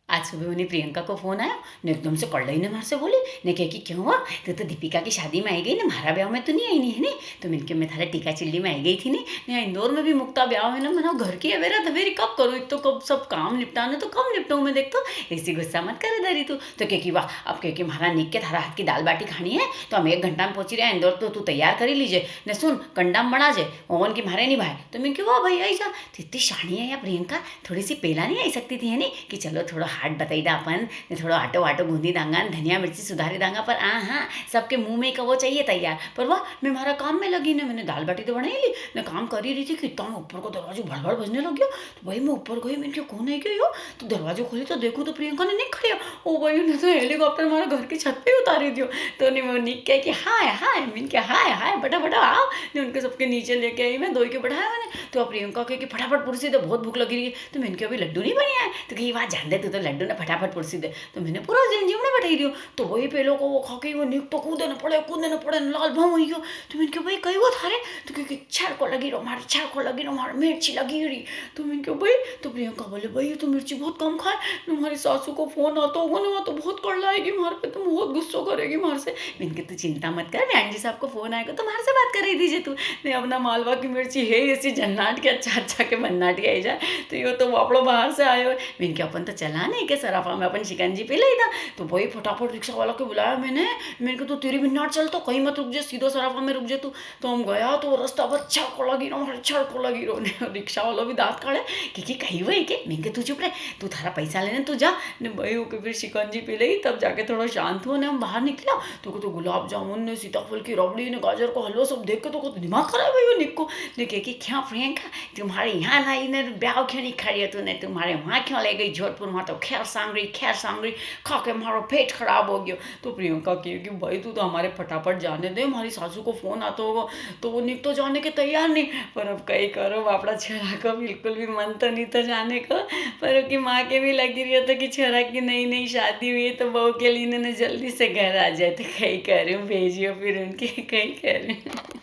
आज सुबह उन्हें प्रियंका को फ़ोन आया ने एकदम से कड़ ने मार से बोली ने कह कि क्यों हुआ तो दीपिका की शादी में आई गई ना, हमारा ब्याह में तो नहीं आई नहीं है ने। तो मैंने मैं थारा टीका चिल्ली में आई गई थी ने इंदौर में भी मुक्ता ब्याह है ना, मैंने घर की अवेरा धवेरी कब करूँ, एक तो कब सब काम निपटाने तो कब निपटाऊँ मैं, देख तो ऐसी गुस्सा मत करे धरी तू। तो कह कि वाह, अब कह कि हमारा निक के थारा हाथ की दाल बाटी खानी है तो हम 1 घंटा में पहुंची रहे इंदौर, तो तू तैयार करी लीजिए ने, सुन कंडाम बना जे ओवन की मारे नहीं भाई। तो मैं क्यों वाह भाई आई जा, इतनी शानी है या प्रियंका, थोड़ी सी पहला नहीं आई सकती थी है नहीं कि चलो थोड़ा हाट बताई दा अपन ने, थोड़ा आटो वाटो गूंदी दांगा, धनिया मिर्ची सुधारी दांगा, पर हाँ सबके मुंह में का वो चाहिए तैयार। पर वाह मैं हमारा काम में लगी ना, मैंने दाल बाटी तो बनाई ली मैं, काम कर ही रही थी कि इतना ऊपर को दरवाजे भड़बड़ बजने लग गया। तो भाई मैं ऊपर गई, मैंने कौन है क्या यो, तो दरवाजे खोले तो देखो तो प्रियंका ने नहीं खड़ी। ओ भाई ने तो हेलीकॉप्टर हमारे घर की छत पे उतारी दियो। तो नहीं वो निक कह कि हाय हाय, मैंने क्या हाय हाय बटा बटा आओ ने, उनके सबके नीचे लेके आई मैं, दो के बैठाया मैंने। तो प्रियंका कह कि फटाफट पुरसी दे, बहुत भूख लगी रही है। तो मैंने कहा अभी लड्डू नहीं बने हैं, तो कही वहाँ जान दे तू तो लड्डू ने फटाफट पुरसी दे। तो मैंने पूरा जिंजीम ने बैठाई दियो। तो वही पेलो को वो खा के वो निक तो कूदे न पड़े लाल भाव हो गयो। तो मैंने कहा भाई कही वो थारे, तो क्योंकि छड़ को लगी रहो मारे, छड़ को लगी रहो मारे, मिर्ची लगी रही। तो मैंने कहा भाई, तो प्रियंका बोले भाई ये तो मिर्ची बहुत कम खाए, तुम्हारी सासू को फोन आता होगा ना तो बहुत कड़ लाएगी मार पे, तुम बहुत गुस्सा करेगी मार से। मैंने कहा तू चिंता मत कर, बहन जी साहब को फोन आएगा तो मार से बात कर दीजिए तू ने, अपना मालवा की मिर्ची है ऐसी जन्नाट के अच्छा अच्छा के मन्नाट के आई जाए। तो ये तो वापड़ो बाहर से आए हुए। मैंने कहा अपन तो चला नहीं के सराफा में अपन शिकंजी पी ली था। तो वही फटाफट रिक्शा वाला को बुलाया मैंने कहा तो तेरी भी नाट चल, तो कहीं मत रुक जा, सीधो सराफा में रुक जा तू। तो हम गया तो रास्ता पर छड़को लगी रहो छड़को लगी रहो। रिक्शा वाला भी दांत काढ़े कि कही वही के। मैंने कहा तू चुप रहे, तू थारा पैसा लेने तू जा ने, भाई होके फिर शिकंजी पी ली, तब जाके थोड़ा शांत हुआ ने, हम बाहर निकला। तो गुलाब जामुन ने, सीताफल की रबड़ी ने, गाजर का हलवा सब देख के तो दिमाग खराब है निक को ने, कह कि क्या प्रियंका तुम्हारे यहाँ लाई ने ब्याह क्यों नहीं खड़ी है तूने, तुम्हारे वहाँ क्यों ले गई जोधपुर, वहाँ तो खैर सांगरी खा के हमारा पेट खराब हो गया। तो प्रियंका कही कि भाई तू तो हमारे फटाफट जाने दे, हमारी सासू को फोन आता होगा। तो वो निक तो जाने के तैयार नहीं, पर अब कहीं करो बापड़ा छेड़ा का बिल्कुल भी मन तो नहीं था जाने का। पर उसकी माँ के भी लगी रही था कि छेड़ा की नई नई शादी हुई है तो बहू के लिए इन्होंने जल्दी से घर आ जाए, तो कहीं कह रही हूँ भेजियो फिर उनके, कहीं कह रही हूँ।